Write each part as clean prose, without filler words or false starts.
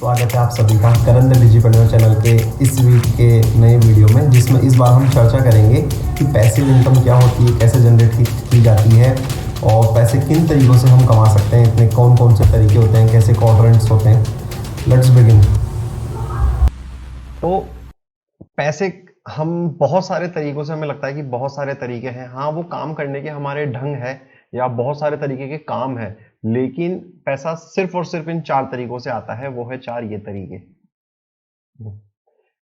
स्वागत है आप सभी का करण द डिजिटल चैनल के इस वीक के नए वीडियो में, जिसमें इस बार हम चर्चा करेंगे कि पैसिव इनकम क्या होती है, कैसे जनरेट की जाती है और पैसे किन तरीकों से हम कमा सकते हैं। इतने कौन कौन से तरीके होते हैं, कैसे क्वाड्रेंट्स होते हैं। Let's begin. तो पैसे हम बहुत सारे तरीकों से, हमें लगता है कि बहुत सारे तरीके हैं। हाँ, वो काम करने के हमारे ढंग है या बहुत सारे तरीके के काम है, लेकिन पैसा सिर्फ और सिर्फ इन 4 तरीकों से आता है। वो है 4 ये तरीके।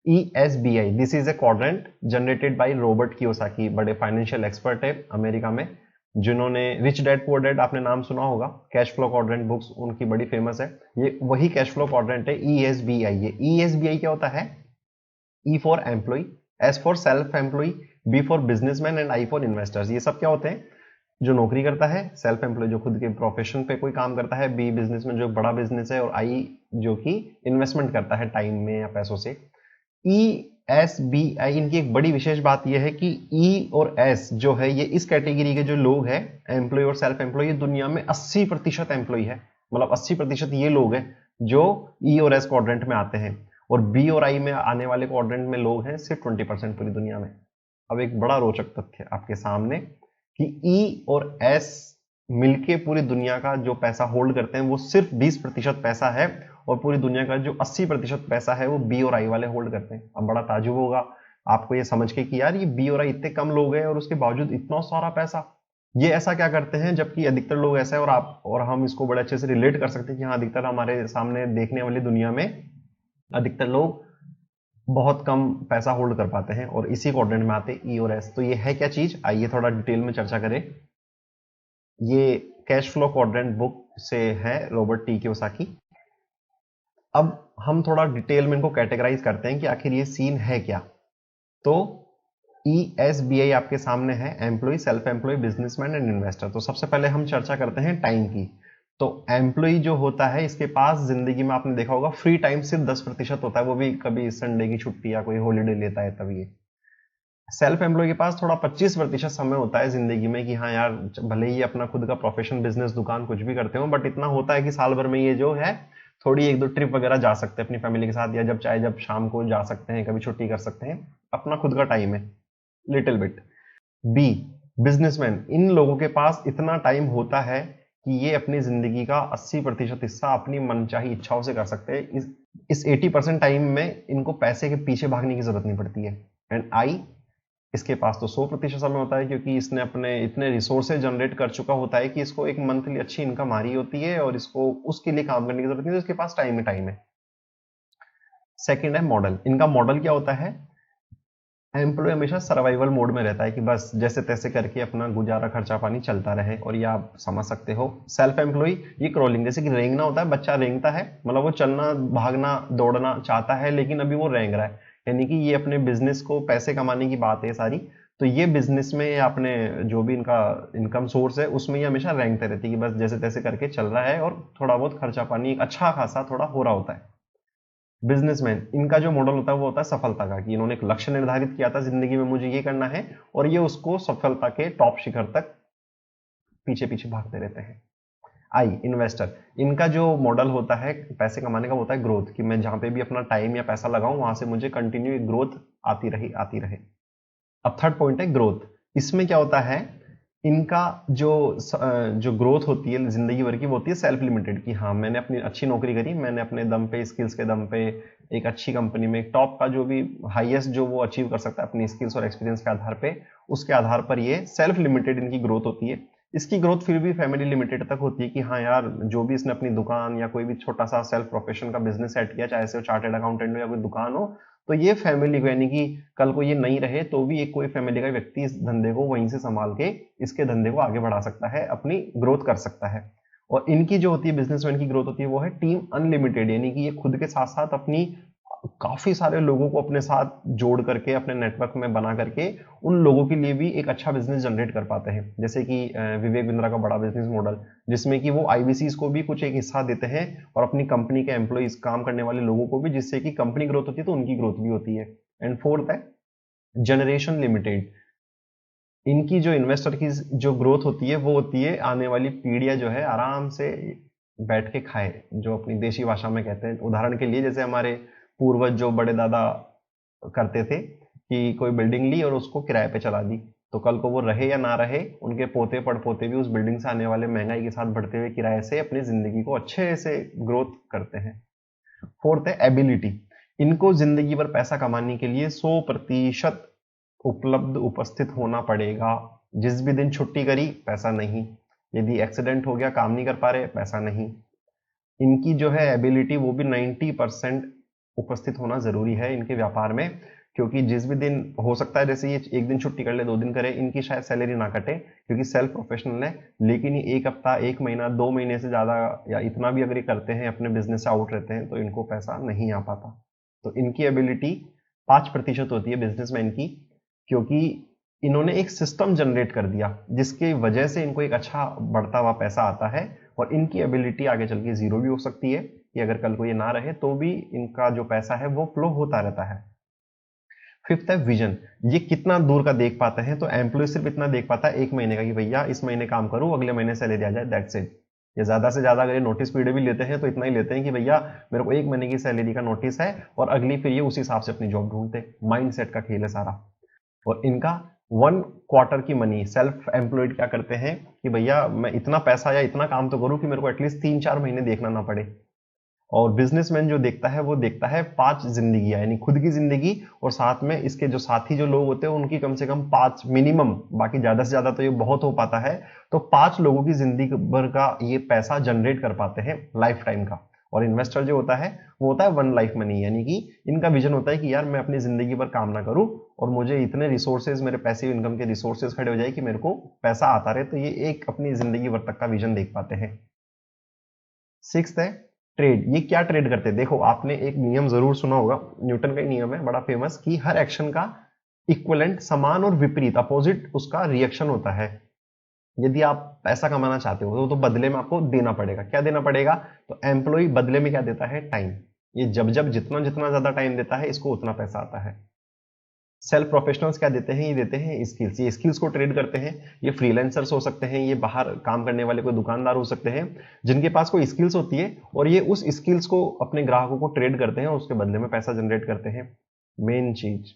ESBI, this is a quadrant generated by Robert Kiyosaki, बड़े फाइनेंशियल एक्सपर्ट है अमेरिका में, जिन्होंने रिच डैड पुअर डैड आपने नाम सुना होगा। कैश फ्लो क्वाड्रेंट बुक्स उनकी बड़ी फेमस है। ये वही कैश फ्लो क्वाड्रेंट है ESBI। ये ESBI क्या होता है? E for employ, S for self employ, B for businessman and I for investors. ये सब क्या होते हैं? जो नौकरी करता है, सेल्फ एम्प्लॉय जो खुद के प्रोफेशन पे कोई काम करता है, B बिजनेसमैन जो बड़ा बिजनेस है, और I जो कि इन्वेस्टमेंट करता है टाइम में या पैसों से। ESBI, इनकी एक बड़ी विशेष बात यह है कि E और S जो है, ये इस कैटेगरी के जो लोग हैं, एम्प्लॉय और सेल्फ एम्प्लॉय, दुनिया में 80% एम्प्लॉय है। मतलब 80% ये लोग हैं जो E और S क्वाड्रेंट में आते हैं, और B और I में आने वाले क्वाड्रेंट में लोग हैं सिर्फ 20% पूरी दुनिया में। अब एक बड़ा रोचक तथ्य आपके सामने कि E और S मिलके पूरी दुनिया का जो पैसा होल्ड करते हैं वो सिर्फ 20% पैसा है, और पूरी दुनिया का जो 80% पैसा है वो B और I वाले होल्ड करते हैं। अब बड़ा ताजुब होगा आपको ये समझ के कि यार ये B और I इतने कम लोग हैं और उसके बावजूद इतना सारा पैसा, ये ऐसा क्या करते हैं? जबकि अधिकतर लोग ऐसा है, और आप और हम इसको बड़े अच्छे से रिलेट कर सकते हैं कि हाँ, अधिकतर हमारे सामने देखने वाली दुनिया में अधिकतर लोग बहुत कम पैसा होल्ड कर पाते हैं, और इसी क्वाड्रेंट में आते E और S। तो ये है क्या चीज, आइए थोड़ा डिटेल में चर्चा करें। ये कैश फ्लो क्वाड्रेंट बुक से है, रॉबर्ट टी कियोसाकी। अब हम थोड़ा डिटेल में इनको कैटेगराइज करते हैं कि आखिर ये सीन है क्या। तो ESBI आपके सामने है, employ, self employ, businessman and investor. तो सबसे पहले हम चर्चा करते हैं टाइम की। तो एम्प्लॉय जो होता है, इसके पास जिंदगी में आपने देखा होगा फ्री टाइम सिर्फ 10% होता है, वो भी कभी संडे की छुट्टी या कोई हॉलीडे लेता है तब। ये सेल्फ एम्प्लॉय के पास थोड़ा 25% समय होता है जिंदगी में कि हाँ यार, भले ही अपना खुद का प्रोफेशन, बिजनेस, दुकान कुछ भी करते हो, बट इतना होता है कि साल भर में ये जो है थोड़ी एक दो ट्रिप वगैरह जा सकते हैं अपनी फैमिली के साथ, या जब चाहे जब शाम को जा सकते हैं, कभी छुट्टी कर सकते हैं। अपना खुद का टाइम है, लिटिल बिट। बी, बिजनेसमैन, इन लोगों के पास इतना टाइम होता है कि ये अपनी जिंदगी का 80% हिस्सा अपनी मनचाही इच्छाओं से कर सकते हैं। इस 80% टाइम में इनको पैसे के पीछे भागने की जरूरत नहीं पड़ती है। एंड आई, इसके पास तो 100% समय होता है, क्योंकि इसने अपने इतने रिसोर्सेज जनरेट कर चुका होता है कि इसको एक मंथली अच्छी इनकम आ रही होती है, और इसको उसके लिए काम करने की जरूरत नहीं है, इसके पास टाइम ही टाइम है। सेकंड है मॉडल। इनका मॉडल क्या होता है? एम्प्लॉय हमेशा सर्वाइवल मोड में रहता है कि बस जैसे तैसे करके अपना गुजारा खर्चा पानी चलता रहे, और ये आप समझ सकते हो। सेल्फ एम्प्लॉय, ये क्रॉलिंग, जैसे कि रेंगना होता है, बच्चा रेंगता है, मतलब वो चलना भागना दौड़ना चाहता है, लेकिन अभी वो रेंग रहा है। यानी कि ये अपने बिजनेस को, पैसे कमाने की बात है सारी। तो ये बिजनेस में या अपने जो भी इनका इनकम सोर्स है उसमें ये हमेशा रेंगते रहती है कि बस जैसे तैसे करके चल रहा है, और थोड़ा बहुत खर्चा पानी एक अच्छा खासा थोड़ा हो रहा होता है। बिजनेसमैन, इनका जो मॉडल होता है वो होता है सफलता का, कि इन्होंने एक लक्ष्य निर्धारित किया था जिंदगी में, मुझे ये करना है, और ये उसको सफलता के टॉप शिखर तक पीछे पीछे भागते रहते हैं। आई, इन्वेस्टर, इनका जो मॉडल होता है पैसे कमाने का होता है ग्रोथ, कि मैं जहां पे भी अपना टाइम या पैसा लगाऊं वहां से मुझे कंटिन्यू ग्रोथ आती रही आती रहे। अब थर्ड पॉइंट है ग्रोथ। इसमें क्या होता है? इनका जो ग्रोथ होती है जिंदगी भर की, वो होती है सेल्फ लिमिटेड, कि हाँ, मैंने अपनी अच्छी नौकरी करी, मैंने अपने दम पे, स्किल्स के दम पे एक अच्छी कंपनी में एक टॉप का जो भी हाईएस्ट जो वो अचीव कर सकता है अपनी स्किल्स और एक्सपीरियंस के आधार पे, उसके आधार पर ये सेल्फ लिमिटेड इनकी ग्रोथ होती है। इसकी ग्रोथ फिर भी फैमिली लिमिटेड तक होती है, कि हाँ यार, जो भी इसने अपनी दुकान या कोई भी छोटा सा सेल्फ प्रोफेशन का बिजनेस सेट किया, चाहे से चार्टेड अकाउंटेंट हो या कोई दुकान हो, तो ये फैमिली को, यानी कि कल को ये नहीं रहे तो भी एक कोई फैमिली का व्यक्ति इस धंधे को वहीं से संभाल के इसके धंधे को आगे बढ़ा सकता है, अपनी ग्रोथ कर सकता है। और इनकी जो होती है बिजनेसमैन की ग्रोथ होती है, वो है टीम अनलिमिटेड, यानी कि ये खुद के साथ साथ अपनी काफी सारे लोगों को अपने साथ जोड़ करके, अपने नेटवर्क में बना करके, उन लोगों के लिए भी एक अच्छा बिजनेस जनरेट कर पाते हैं। जैसे कि विवेक बिंद्रा का बड़ा बिजनेस मॉडल, जिसमें कि वो आईबीसीज को भी कुछ एक हिस्सा देते हैं, और अपनी कंपनी के एम्प्लॉइज, काम करने वाले लोगों को भी, जिससे कि कंपनी ग्रोथ होती है तो उनकी ग्रोथ भी होती है। एंड फोर्थ है जनरेशन लिमिटेड। इनकी जो इन्वेस्टर की जो ग्रोथ होती है वो होती है आने वाली पीढ़ियां जो है आराम से बैठ के खाए, जो अपनी देशी भाषा में कहते हैं। उदाहरण के लिए जैसे हमारे पूर्वज जो बड़े दादा करते थे कि कोई बिल्डिंग ली और उसको किराए पे चला दी, तो कल को वो रहे या ना रहे, उनके पोते पड़पोते भी उस बिल्डिंग से आने वाले महंगाई के साथ बढ़ते हुए किराए से अपनी जिंदगी को अच्छे से ग्रोथ करते हैं। फोर्थ है एबिलिटी। इनको जिंदगी भर पैसा कमाने के लिए 100% उपलब्ध उपस्थित होना पड़ेगा। जिस भी दिन छुट्टी करी पैसा नहीं, यदि एक्सीडेंट हो गया काम नहीं कर पा रहे पैसा नहीं। इनकी जो है एबिलिटी वो भी 90% उपस्थित होना जरूरी है इनके व्यापार में, क्योंकि जिस भी दिन हो सकता है जैसे ये एक दिन छुट्टी कर ले 2 दिन करे, इनकी शायद सैलरी ना कटे क्योंकि सेल्फ प्रोफेशनल है, लेकिन ये 1 हफ्ता 1 महीना 2 महीने से ज्यादा या इतना भी अगर ये करते हैं अपने बिजनेस से आउट रहते हैं तो इनको पैसा नहीं आ पाता। तो इनकी एबिलिटी 5% होती है बिजनेसमैन की, क्योंकि इन्होंने एक सिस्टम जनरेट कर दिया जिसकी वजह से इनको एक अच्छा बढ़ता हुआ पैसा आता है। और इनकी एबिलिटी आगे चल के जीरो भी हो सकती है कि अगर कल को ये ना रहे तो भी इनका जो पैसा है वो फ्लो होता रहता है। फिफ्थ है विजन। ये कितना दूर का देख पाते हैं, तो एम्प्लॉय सिर्फ इतना देख पाता है 1 महीने का कि भैया इस महीने काम करूं अगले महीने सैलरी आ जाए, दैट्स इट। ये ज्यादा से ज्यादा अगर ये नोटिस पीरियड भी लेते हैं तो इतना ही लेते हैं कि भैया मेरे को 1 महीने की सैलरी का नोटिस है और अगली फिर ये उस हिसाब से अपनी जॉब ढूंढते। माइंडसेट का खेल है सारा। और इनका 1 क्वार्टर की मनी सेल्फ एम्प्लॉयड क्या करते हैं कि भैया मैं इतना पैसा या इतना काम तो करूं कि मेरे को एटलीस्ट 3-4 महीने देखना ना पड़े। और बिजनेसमैन जो देखता है वो देखता है 5 जिंदगियां, यानी खुद की जिंदगी और साथ में इसके जो साथी जो लोग होते हैं उनकी कम से कम 5 मिनिमम, बाकी ज्यादा से ज्यादा तो ये बहुत हो पाता है, तो 5 लोगों की जिंदगी भर का ये पैसा जनरेट कर पाते हैं लाइफ टाइम का। और इन्वेस्टर जो होता है वो होता है 1 लाइफ मनी, यानी कि इनका विजन होता है कि यार मैं अपनी जिंदगी भर काम ना करूं और मुझे इतने रिसोर्सेज, मेरे पैसिव इनकम के रिसोर्सेज खड़े हो जाए कि मेरे को पैसा आता रहे। तो ये एक अपनी जिंदगी भर तक का विजन देख पाते हैं। 6th है ट्रेड। ये क्या ट्रेड करते हैं, देखो आपने एक नियम जरूर सुना होगा, न्यूटन का ही नियम है बड़ा फेमस, कि हर एक्शन का इक्विवेलेंट, समान और विपरीत अपोजिट उसका रिएक्शन होता है। यदि आप पैसा कमाना चाहते हो तो बदले में आपको देना पड़ेगा। क्या देना पड़ेगा, तो एम्प्लॉय बदले में क्या देता है, टाइम। ये जब जब जितना जितना ज्यादा टाइम देता है इसको उतना पैसा आता है। सेल्फ प्रोफेशनल्स क्या देते हैं, ये देते हैं स्किल्स। ये स्किल्स को ट्रेड करते हैं। ये फ्रीलांसर्स हो सकते हैं, ये बाहर काम करने वाले कोई दुकानदार हो सकते हैं जिनके पास कोई स्किल्स होती है और ये उस स्किल्स को अपने ग्राहकों को ट्रेड करते हैं और उसके बदले में पैसा जनरेट करते हैं। मेन चीज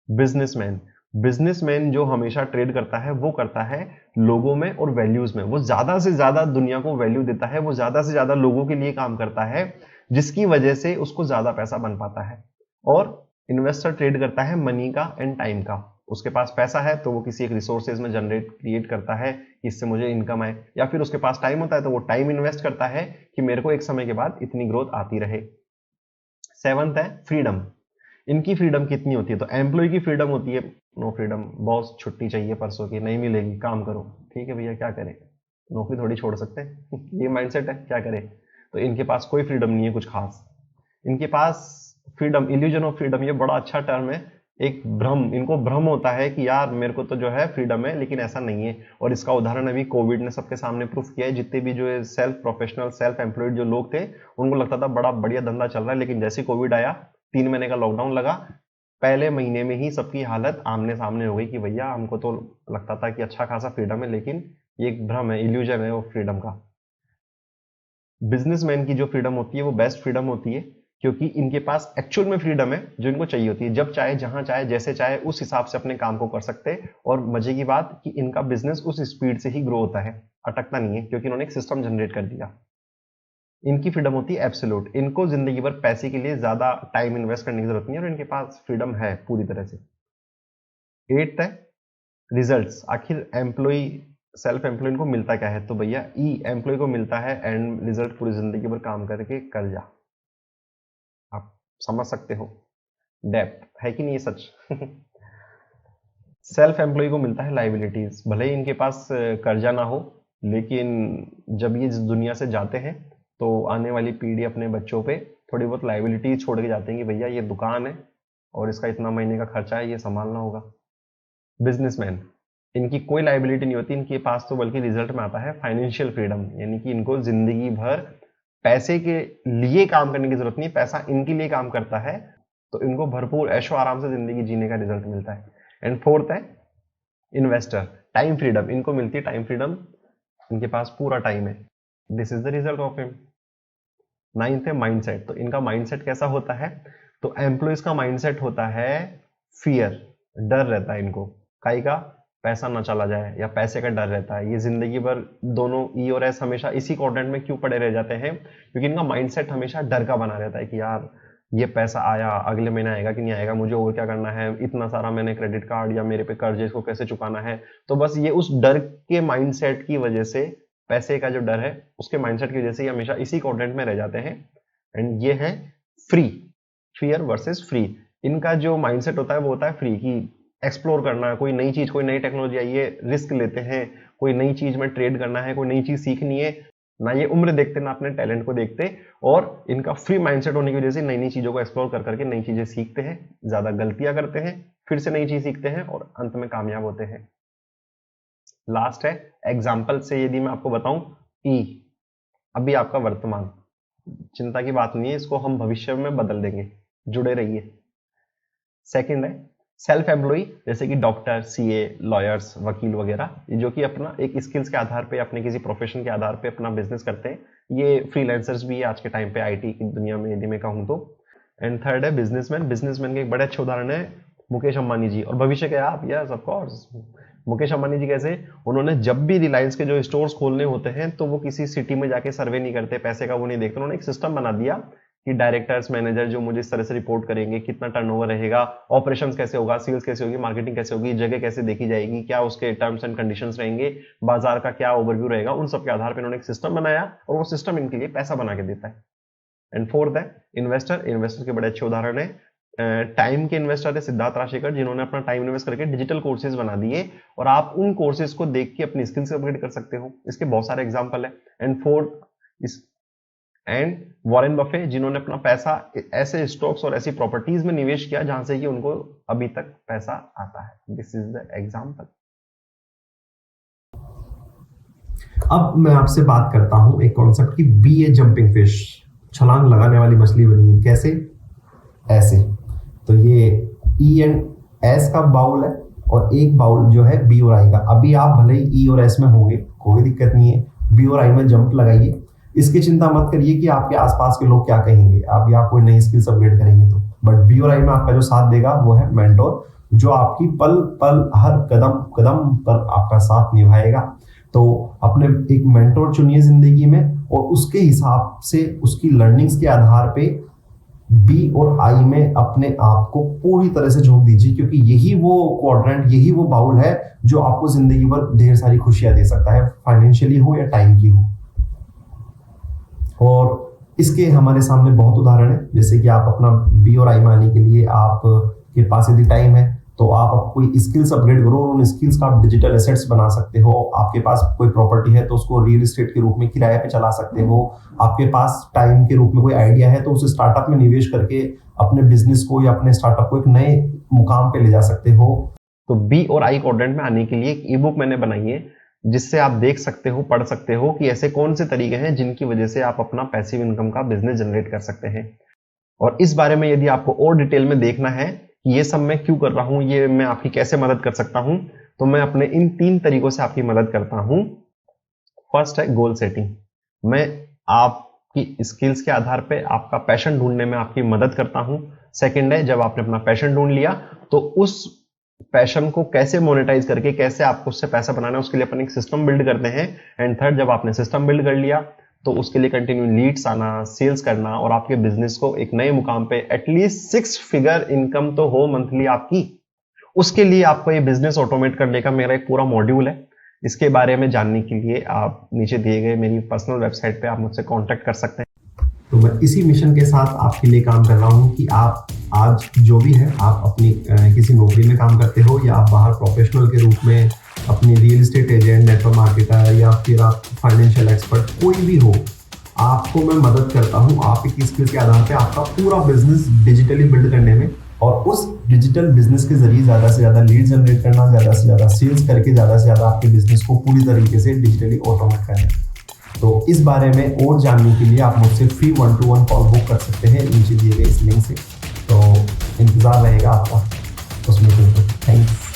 बिजनेसमैन। बिजनेसमैन जो हमेशा ट्रेड करता है वो करता है लोगों में और वैल्यूज में। वो ज्यादा से ज्यादा दुनिया को वैल्यू देता है, वो ज्यादा से ज्यादा लोगों के लिए काम करता है जिसकी वजह से उसको ज्यादा पैसा बन पाता है। और इन्वेस्टर ट्रेड करता है मनी का एंड टाइम का। उसके पास पैसा है तो वो किसी एक रिसोर्सेज में जनरेट क्रिएट करता है कि इससे मुझे इनकम आए, या फिर उसके पास टाइम होता है तो वो टाइम इन्वेस्ट करता है कि मेरे को एक समय के बाद इतनी ग्रोथ आती रहे। 7th है फ्रीडम। इनकी फ्रीडम कितनी होती है, तो एम्प्लॉय की फ्रीडम होती है नो फ्रीडम, बॉस छुट्टी चाहिए परसों की, नहीं मिलेगी, काम करो। ठीक है भैया क्या करें, नौकरी थोड़ी छोड़ सकते हैं ये माइंडसेट है, क्या करें। तो इनके पास कोई फ्रीडम नहीं है कुछ खास। इनके पास फ्रीडम, इल्यूजन ऑफ फ्रीडम, ये बड़ा अच्छा टर्म है। एक भ्रम, इनको भ्रम होता है कि यार मेरे को तो जो है फ्रीडम है, लेकिन ऐसा नहीं है। और इसका उदाहरण अभी कोविड ने सबके सामने प्रूफ किया है। जितने भी जो है सेल्फ प्रोफेशनल सेल्फ एम्प्लॉयड जो लोग थे उनको लगता था बड़ा बढ़िया धंधा चल रहा है, लेकिन जैसे कोविड आया 3 महीने का लॉकडाउन लगा, पहले महीने में ही सबकी हालत आमने सामने हो गई कि भैया हमको तो लगता था कि अच्छा खासा फ्रीडम है, लेकिन ये एक भ्रम है, इल्यूजन है वो फ्रीडम का। बिजनेसमैन की जो फ्रीडम होती है वो बेस्ट फ्रीडम होती है, क्योंकि इनके पास एक्चुअल में फ्रीडम है जो इनको चाहिए होती है। जब चाहे जहां चाहे जैसे चाहे उस हिसाब से अपने काम को कर सकते हैं। और मजे की बात कि इनका बिजनेस उस स्पीड से ही ग्रो होता है, अटकता नहीं है, क्योंकि इन्होंने एक सिस्टम जनरेट कर दिया। इनकी फ्रीडम होती है एब्सोल्यूट। इनको जिंदगी भर पैसे के लिए ज्यादा टाइम इन्वेस्ट करने की जरूरत नहीं है और इनके पास फ्रीडम है पूरी तरह से। 8th है रिजल्ट्स। आखिर एम्प्लॉय सेल्फ एम्प्लॉय को मिलता क्या है, तो भैया ई एम्प्लॉय को मिलता है एंड रिजल्ट, पूरी जिंदगी भर काम करके कर जा। आप समझ सकते हो डेप्थ है कि नहीं, ये सच सेल्फ एम्प्लॉय को मिलता है लाइबिलिटीज। भले ही इनके पास कर्जा ना हो, लेकिन जब ये इस दुनिया से जाते हैं तो आने वाली पीढ़ी अपने बच्चों पे थोड़ी बहुत लाइबिलिटीज छोड़ के जाते हैं कि भैया ये दुकान है और इसका इतना महीने का खर्चा है, ये संभालना होगा। बिजनेसमैन, इनकी कोई लाइबिलिटी नहीं होती, इनके पास तो बल्कि रिजल्ट में आता है फाइनेंशियल फ्रीडम, यानी कि इनको जिंदगी भर पैसे के लिए काम करने की जरूरत नहीं, पैसा इनके लिए काम करता है, तो इनको भरपूर ऐशो आराम से जिंदगी जीने का रिजल्ट मिलता है। एंड 4th है इन्वेस्टर, टाइम फ्रीडम। इनको मिलती है टाइम फ्रीडम, इनके पास पूरा टाइम है, this is the result of him. 9th है माइंडसेट। तो इनका माइंडसेट कैसा होता है? तो एम्प्लॉइज का माइंडसेट होता है फियर, डर रहता है इनको काई का, पैसा ना चला जाए या पैसे का डर रहता है। ये जिंदगी भर दोनों ई और एस हमेशा इसी क्वाड्रेंट में क्यों पड़े रह जाते हैं? क्योंकि इनका माइंडसेट हमेशा डर का बना रहता है कि यार ये पैसा आया, अगले महीने आएगा कि नहीं आएगा, मुझे और क्या करना है, इतना सारा मैंने क्रेडिट कार्ड या मेरे पे कर्ज है, इसको कैसे चुकाना है। तो बस ये उस डर के माइंडसेट की वजह से, पैसे का जो डर है उसके माइंडसेट की वजह से ये हमेशा इसी क्वाड्रेंट में रह जाते हैं। एंड ये है फ्री, फियर वर्सेस फ्री। इनका जो माइंडसेट होता है वो होता है फ्री, कि एक्सप्लोर करना, कोई नई चीज, कोई नई टेक्नोलॉजी आई है, रिस्क लेते हैं, कोई नई चीज में ट्रेड करना है, कोई नई चीज सीखनी है, ना ये उम्र देखते ना अपने टैलेंट को देखते। और इनका फ्री माइंडसेट होने की वजह से नई नई चीजों को एक्सप्लोर कर करके नई चीजें सीखते हैं, ज्यादा गलतियां करते हैं, फिर से नई चीज सीखते हैं और अंत में कामयाब होते हैं। लास्ट है एग्जाम्पल से यदि मैं आपको बताऊं, ई अभी आपका वर्तमान, चिंता की बात नहीं है, इसको हम भविष्य में बदल देंगे, जुड़े रहिए। सेकंड है सेल्फ एम्प्लॉय, जैसे कि डॉक्टर, सीए, लॉयर्स, वकील वगैरह, जो कि अपना एक स्किल्स के आधार पे, अपने किसी प्रोफेशन के आधार पे अपना बिजनेस करते हैं। ये फ्रीलांसर्स भी है आज के टाइम पे आईटी की दुनिया में यदि मैं कहूँ तो। एंड थर्ड है बिजनेसमैन। बिजनेसमैन के एक बड़े अच्छे उदाहरण है मुकेश अंबानी जी, और भविष्य के आप, yes of course. Mukesh Ambani ji कैसे? उन्होंने जब भी रिलायंस के जो स्टोर्स खोलने होते हैं तो वो किसी सिटी में जाके सर्वे नहीं करते, पैसे का वो नहीं देखते, उन्होंने एक सिस्टम बना दिया कि डायरेक्टर्स, मैनेजर जो मुझे इस तरह से रिपोर्ट करेंगे, कितना टर्नओवर रहेगा, ऑपरेशंस कैसे होगा, सेल्स कैसे होगी, मार्केटिंग कैसे होगी, जगह कैसे देखी जाएगी, क्या उसके टर्म्स एंड कंडीशंस रहेंगे, बाजार का क्या ओवरव्यू रहेगा, उन सब के आधार पर इन्होंने एक सिस्टम बनाया और वो सिस्टम इनके लिए पैसा बना के देता है। एंड फोर्थ है इन्वेस्टर। इन्वेस्टर के बड़े अच्छे उदाहरण है टाइम के इन्वेस्टर है सिद्धार्थ राशिकर, जिन्होंने अपना टाइम इन्वेस्ट करके डिजिटल कोर्सेज बना दिए और आप उन कोर्सेज को देख के अपनी स्किल्स अपग्रेड कर सकते हो। इसके बहुत सारे एग्जांपल है। And fourth and Warren Buffett, जिन्होंने अपना पैसा ऐसे स्टॉक्स और ऐसी प्रॉपर्टीज में निवेश किया जहां से कि उनको अभी तक पैसा आता है। This is the example. अब मैं आपसे बात करता हूं एक कॉन्सेप्ट की, बी ए जंपिंग फिश, छलांग लगाने वाली मछली बनी है। कैसे? ऐसे। तो ये ई एंड एस का बाउल है और एक बाउल जो है बी और आई का। अभी आप भले ही ई और एस में होंगे, कोई दिक्कत नहीं है, बी और आई में जंप लगाइए। इसकी चिंता मत करिए कि आपके आसपास के लोग क्या कहेंगे, आप या कोई नई स्किल्स अपग्रेड करेंगे तो। बट बी और आई में आपका जो साथ देगा वो है मेंटोर, जो आपकी पल पल हर कदम कदम पर आपका साथ निभाएगा। तो अपने एक मेंटोर चुनिए जिंदगी में और उसके हिसाब से, उसकी लर्निंग्स के आधार पे बी और आई में अपने आप को पूरी तरह से झोंक दीजिए, क्योंकि यही वो क्वाड्रेंट, यही वो बाउल है जो आपको जिंदगी भर ढेर सारी खुशियां दे सकता है, फाइनेंशियली हो या टाइम की हो। और इसके हमारे सामने बहुत उदाहरण है, जैसे कि आप अपना बी और आई में आने के लिए आपके पास यदि टाइम है तो आप कोई स्किल्स अपग्रेड करो और उन स्किल्स का आप डिजिटल एसेट्स बना सकते हो। आपके पास कोई प्रॉपर्टी है तो उसको रियल एस्टेट के रूप में किराए पे चला सकते हो। आपके पास टाइम के रूप में कोई आइडिया है तो उसे स्टार्टअप में निवेश करके अपने बिजनेस को या अपने स्टार्टअप को एक नए मुकाम पे ले जा सकते हो। तो बी और आई क्वाड्रेंट में आने के लिए एक ई बुक मैंने बनाई है, जिससे आप देख सकते हो, पढ़ सकते हो कि ऐसे कौन से तरीके हैं जिनकी वजह से आप अपना पैसिव इनकम का बिजनेस जनरेट कर सकते हैं। और इस बारे में यदि आपको और डिटेल में देखना है कि ये सब मैं क्यों कर रहा हूं, ये मैं आपकी कैसे मदद कर सकता हूं, तो मैं अपने इन 3 तरीकों से आपकी मदद करता हूं। फर्स्ट है गोल सेटिंग। मैं आपकी स्किल्स के आधार पे आपका पैशन ढूंढने में आपकी मदद करता हूं। सेकंड है जब आपने अपना पैशन ढूंढ लिया तो उस पैशन को कैसे मोनेटाइज करके, कैसे आपको उससे पैसा बनाना है, उसके लिए अपन एक सिस्टम बिल्ड करते हैं। एंड थर्ड, जब आपने सिस्टम बिल्ड कर लिया तो उसके लिए कंटिन्यू लीड्स आना, सेल्स करना और आपके बिजनेस को एक नए मुकाम पे एटलीस्ट 6 फिगर इनकम तो हो मंथली आपकी। उसके लिए आपको ये बिजनेस ऑटोमेट करने का मेरा एक पूरा मॉड्यूल है। इसके बारे में जानने के लिए आप नीचे दिए गए मेरी पर्सनल वेबसाइट पे आप मुझसे कांटेक्ट कर सकते हैं। तो मैं इसी मिशन के साथ आपके लिए काम कर रहा हूँ कि आप आज जो भी है, आप अपनी किसी नौकरी में काम करते हो या आप बाहर प्रोफेशनल के रूप में अपनी real estate agent, network marketer या फिर आप फाइनेंशियल एक्सपर्ट, कोई भी हो, आपको मैं मदद करता हूँ आपकी स्किल्स के आधार पे आपका पूरा बिजनेस डिजिटली बिल्ड करने में और उस डिजिटल बिजनेस के जरिए ज़्यादा से ज़्यादा लीड जनरेट करना, ज़्यादा से ज़्यादा सेल्स करके ज़्यादा से ज़्यादा आपके बिजनेस को पूरी तरीके से डिजिटली ऑटोमेट करना। तो इस बारे में और जानने के लिए आप मुझसे फ्री 1-to-1 कॉल बुक कर सकते हैं नीचे दिए गए इस लिंक से। तो इंतज़ार रहेगा आपका उसमें। थैंक्स।